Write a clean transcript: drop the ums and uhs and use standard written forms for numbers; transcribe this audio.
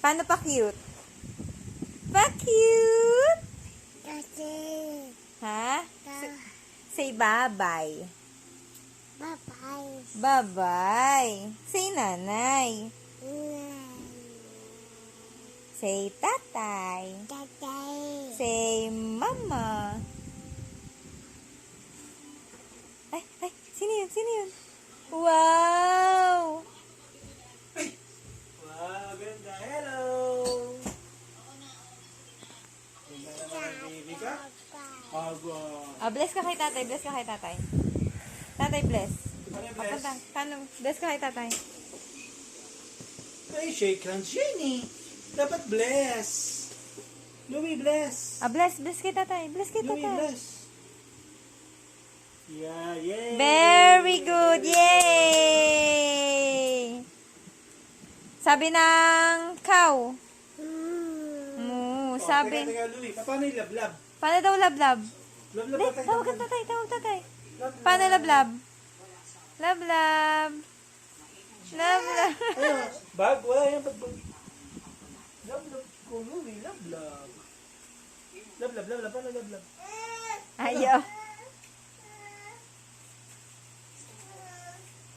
Paano pa cute? Pa cute? Kasi. Ha? Say bye-bye. Bye-bye. Bye-bye. Say nanay. Say tatay. Tatay. Say mama. Ay, sino yun? Sino yun? Wow! Wow, ganda. Hello! Ganda naman ang baby ka? Aba. Bless ka kay tatay. Bless ka kay tatay. Tatay, bless. Ano yung Papunta. bless? Paano? Bless ka kay tatay. Ay, shake hands, Jenny. Dapat bless. Louie, bless. Bless. Bless kay tatay. Bless kay Louie, tatay. bless. Yeah, yay! Very good. Yay! Sabi ng cow. Moo. Sabi. Teka, Louie. Paano yung lablab? Paano daw lablab? Lablab Hindi, ba tayo? tawag tatay. Tawag tatay. Paano lablab? Lablab. Lablab. Ayun, bag. Wala yan, bag. Lablab ko, Louie. Lablab. Lablab. Paano lablab? Ayaw.